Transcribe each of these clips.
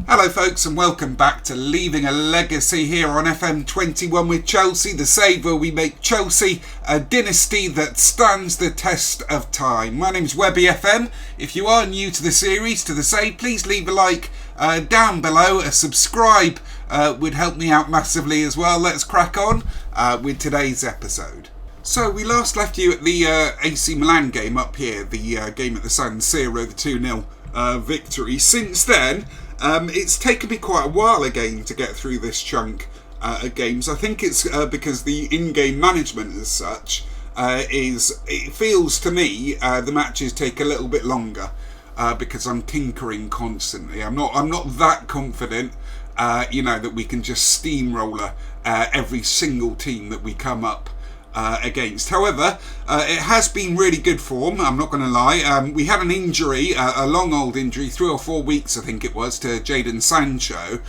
Hello folks and welcome back to Leaving a Legacy here on FM21 with Chelsea, the save where we make Chelsea a dynasty that stands the test of time. My name's Webby FM. If you are new to the series, to the save, please leave a like down below. A subscribe would help me out massively as well. Let's crack on with today's episode. So we last left you at the AC Milan game up here, the game at the San Siro, the 2-0 victory. Since then, it's taken me quite a while again to get through this chunk of games. I think it's because the in-game management as such it feels to me the matches take a little bit longer because I'm tinkering constantly. I'm not that confident that we can just steamroller every single team that we come up against. However, it has been really good form, I'm not going to lie. We had an injury, a long old injury, 3 or 4 weeks I think it was, to Jadon Sancho.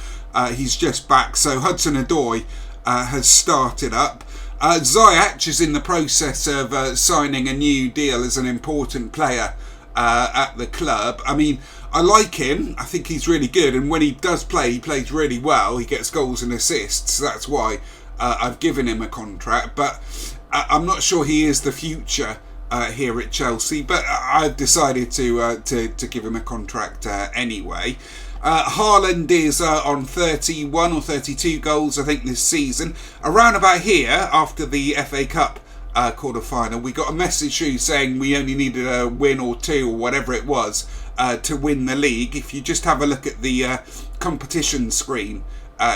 He's just back, so Hudson-Odoi has started up. Ziyech is in the process of signing a new deal as an important player at the club. I mean, I like him, I think he's really good, and when he does play, he plays really well. He gets goals and assists, that's why I've given him a contract, but I'm not sure he is the future here at Chelsea, but I've decided to give him a contract anyway. Haaland is on 31 or 32 goals, I think, this season. Around about here, after the FA Cup quarter-final, we got a message through saying we only needed a win or two, or whatever it was, to win the league. If you just have a look at the competition screen,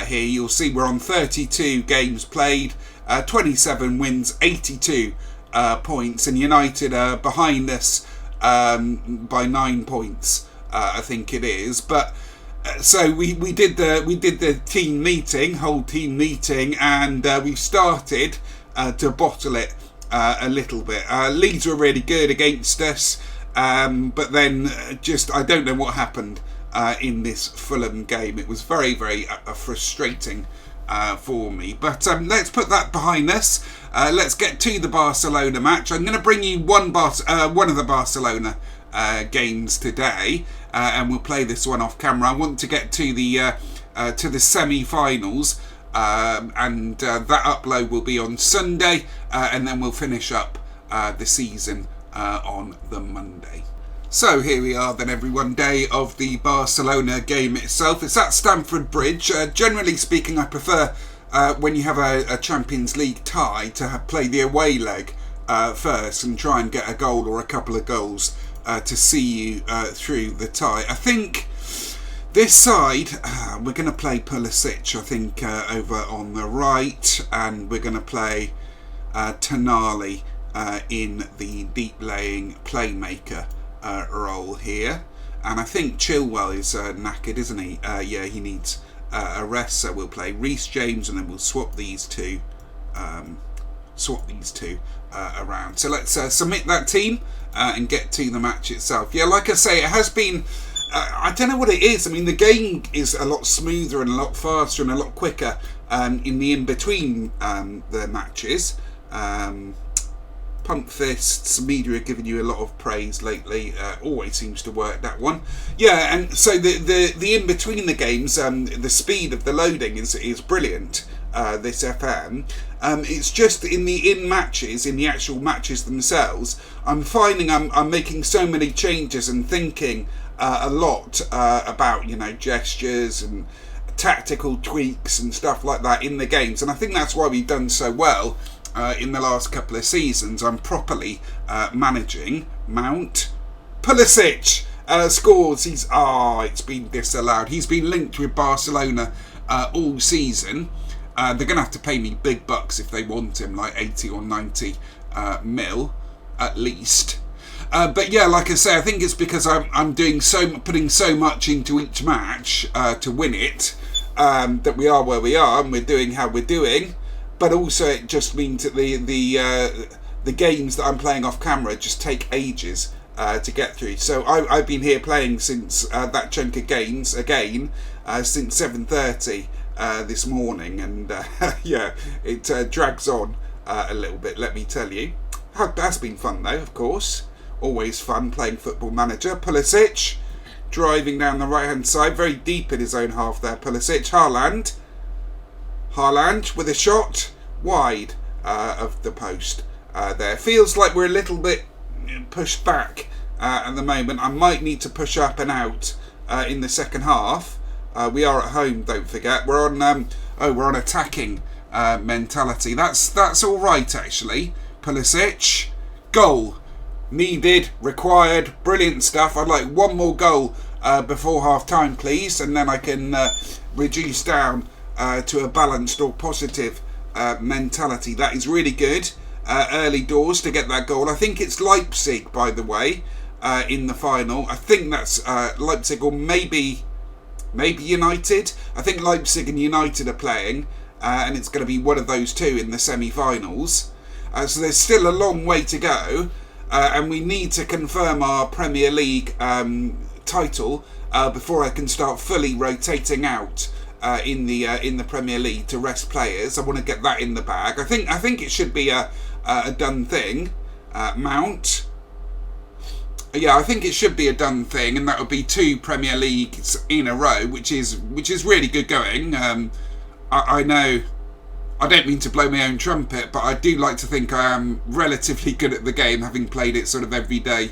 here you'll see we're on 32 games played, 27 wins, 82 points, and United are behind us by 9 points, I think it is. But so we did the team meeting, whole team meeting, and we've started to bottle it a little bit. Leeds were really good against us, but then just I don't know what happened in this Fulham game. It was very, very frustrating for me. But let's put that behind us. Let's get to the Barcelona match. I'm going to bring you one of the Barcelona games today, and we'll play this one off camera. I want to get to the semi-finals, and that upload will be on Sunday, and then we'll finish up the season on the Monday. So here we are then, everyone, day of the Barcelona game itself. It's at Stamford Bridge. Generally speaking, I prefer when you have a Champions League tie to play the away leg first and try and get a goal or a couple of goals to see you through the tie. I think this side, we're going to play Pulisic, I think, over on the right, and we're going to play Tonali in the deep-laying playmaker role here, and I think Chilwell is knackered, isn't he? Yeah, he needs a rest, so we'll play Reece James, and then we'll swap these two around. So let's submit that team and get to the match itself. Yeah, like I say, it has been I don't know what it is. I mean, the game is a lot smoother and a lot faster and a lot quicker in the in-between the matches. Pump fists, media are giving you a lot of praise lately. Always seems to work, that one. Yeah, and so the in between the games, the speed of the loading is brilliant. This FM. It's just in the matches, in the actual matches themselves, I'm finding I'm making so many changes and thinking a lot about gestures and tactical tweaks and stuff like that in the games, and I think that's why we've done so well. In the last couple of seasons, I'm properly managing Mount. Pulisic scores. It's been disallowed. He's been linked with Barcelona all season. They're going to have to pay me big bucks if they want him, like 80 or 90 mil at least. But yeah, like I say, I think it's because I'm putting so much into each match to win it, that we are where we are and we're doing how we're doing. But also it just means that the games that I'm playing off camera just take ages to get through. So I've been here playing since that chunk of games again since 7:30 this morning, and yeah, it drags on a little bit, let me tell you. That's been fun though, of course. Always fun playing Football Manager. Pulisic driving down the right-hand side, very deep in his own half there, Pulisic. Haaland with a shot wide of the post there. Feels like we're a little bit pushed back at the moment. I might need to push up and out in the second half. We are at home, don't forget. We're on attacking mentality. That's all right, actually. Pulisic, goal. Needed, required, brilliant stuff. I'd like one more goal before half time, please, and then I can reduce down to a balanced or positive mentality. That is really good. Early doors to get that goal. I think it's Leipzig, by the way, in the final. I think that's Leipzig or maybe United. I think Leipzig and United are playing, and it's going to be one of those two in the semi-finals. So there's still a long way to go. And we need to confirm our Premier League title before I can start fully rotating out in the Premier League to rest players. I want to get that in the bag. I think it should be a done thing. Mount. Yeah, I think it should be a done thing, and that would be 2 Premier Leagues in a row, which is really good going. I know. I don't mean to blow my own trumpet, but I do like to think I am relatively good at the game, having played it sort of every day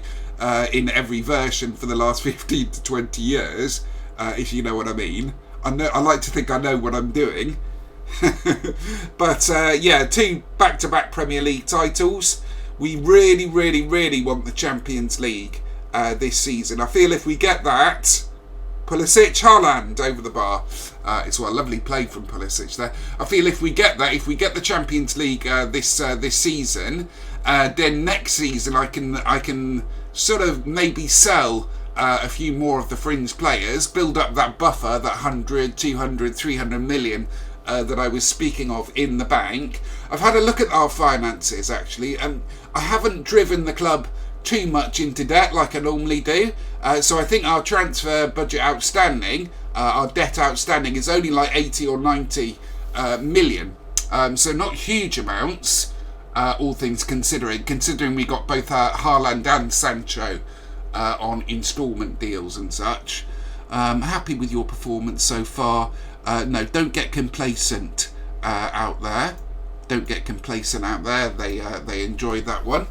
in every version for the last 15 to 20 years, if you know what I mean. I like to think I know what I'm doing. But yeah, 2 back-to-back Premier League titles. We really, really, really want the Champions League this season. I feel if we get that, Pulisic, Haaland over the bar. It's a lovely play from Pulisic there. I feel if we get that, if we get the Champions League this season, then next season I can sort of maybe sell a few more of the fringe players, build up that buffer, that 100, 200, 300 million that I was speaking of in the bank. I've had a look at our finances actually, and I haven't driven the club too much into debt like I normally do. So I think our transfer budget outstanding, our debt outstanding is only like 80 or 90 million. So not huge amounts, all things considering we got both Haaland and Sancho on instalment deals and such. Happy with your performance so far. No, don't get complacent out there. Don't get complacent out there. They enjoyed that one.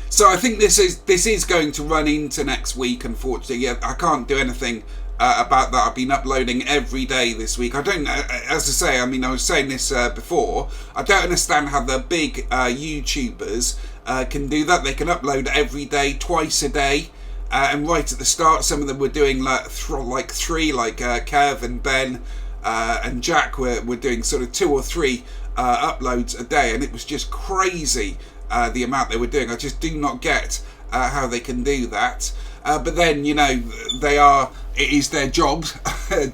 So I think this is going to run into next week, unfortunately. Yeah, I can't do anything about that. I've been uploading every day this week. I don't, as I say, I mean, I was saying this before, I don't understand how the big YouTubers can do that. They can upload every day, twice a day, and right at the start, some of them were doing like 3, like Kev and Ben and Jack were doing sort of 2 or 3 uploads a day, and it was just crazy. The amount they were doing. I just do not get how they can do that. But then, you know, it is their jobs. They're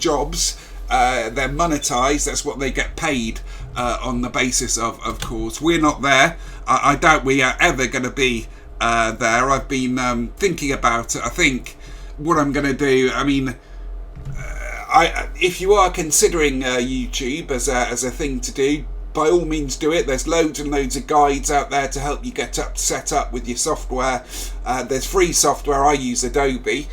monetized. That's what they get paid on the basis of course. We're not there. I doubt we are ever going to be there. I've been thinking about it. I think what I'm going to do, I mean, if you are considering YouTube as a thing to do, by all means do it. There's loads and loads of guides out there to help you get set up with your software. There's free software. I use Adobe,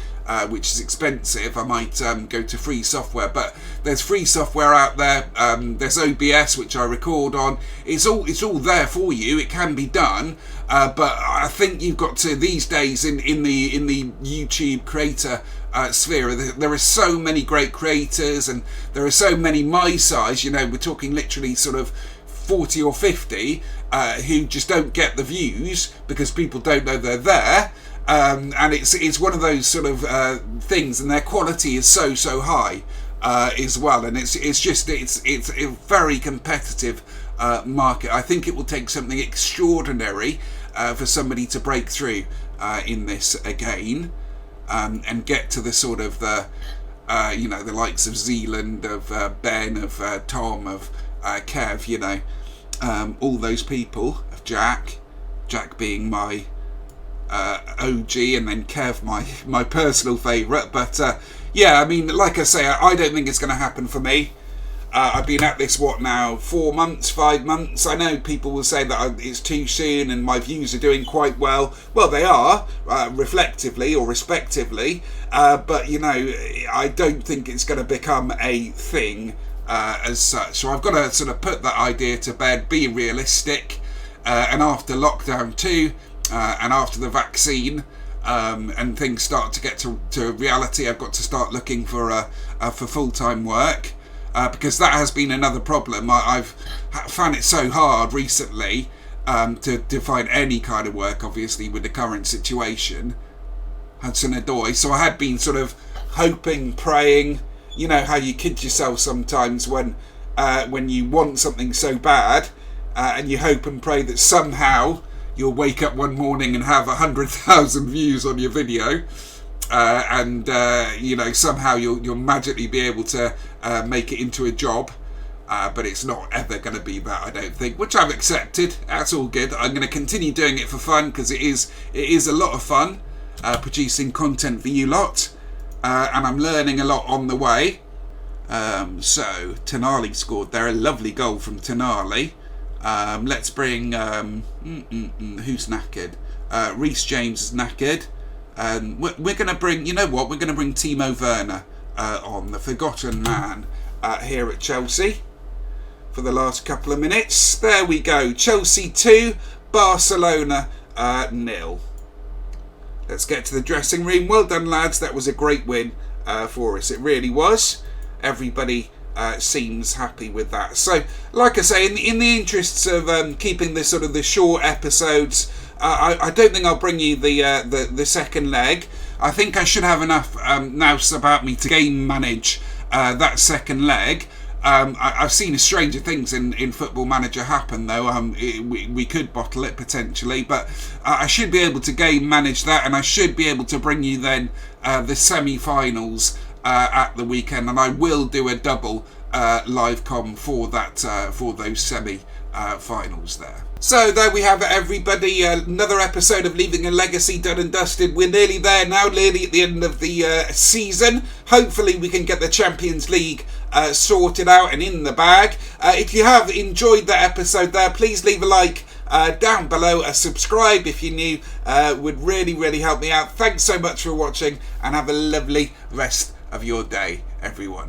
which is expensive. I might go to free software, but there's free software out there. There's OBS, which I record on. It's all there for you. It can be done, but I think you've got to, these days in the YouTube creator sphere, there are so many great creators, and there are so many my size, you know, we're talking literally sort of 40 or 50 who just don't get the views because people don't know they're there, and it's one of those sort of things, and their quality is so high as well, and it's a very competitive market. I think it will take something extraordinary for somebody to break through in this again. And get to the sort of the likes of Zealand, of Ben, of Tom, of Kev, you know, all those people, of Jack being my OG, and then Kev my personal favourite. But yeah, I mean, like I say, I don't think it's going to happen for me. I've been at this, 4 months, 5 months. I know people will say that it's too soon and my views are doing quite well. Well, they are, reflectively or respectively. But, I don't think it's going to become a thing as such. So I've got to sort of put that idea to bed, be realistic. And after lockdown 2, and after the vaccine, and things start to get to reality, I've got to start looking for full-time work. Because that has been another problem. I've found it so hard recently to find any kind of work, obviously, with the current situation. Hudson Adoy. So I had been sort of hoping, praying, you know how you kid yourself sometimes when you want something so bad, and you hope and pray that somehow you'll wake up one morning and have 100,000 views on your video. And somehow you'll magically be able to make it into a job, but it's not ever going to be that, I don't think, which I've accepted. That's all good. I'm going to continue doing it for fun, because it is a lot of fun producing content for you lot, and I'm learning a lot on the way. So Tonali scored there, a lovely goal from Tonali. Let's bring who's knackered? Reece James is knackered. We're going to bring, we're going to bring Timo Werner on, the forgotten man here at Chelsea for the last couple of minutes. There we go. Chelsea 2, Barcelona 0. Let's get to the dressing room. Well done, lads. That was a great win for us. It really was. Everybody seems happy with that. So, like I say, in the interests of keeping this sort of the short episodes, I don't think I'll bring you the second leg. I think I should have enough nous about me to game manage that second leg. I've seen stranger things in Football Manager happen, though. We could bottle it potentially, but I should be able to game manage that, and I should be able to bring you then the semi-finals at the weekend, and I will do a double live com for that for those semi-finals there. So there we have it, everybody. Another episode of Leaving a Legacy done and dusted. We're nearly there now, nearly at the end of the season. Hopefully we can get the Champions League sorted out and in the bag. If you have enjoyed that episode there, please leave a like down below. A subscribe if you're new would really, really help me out. Thanks so much for watching, and have a lovely rest of your day, everyone.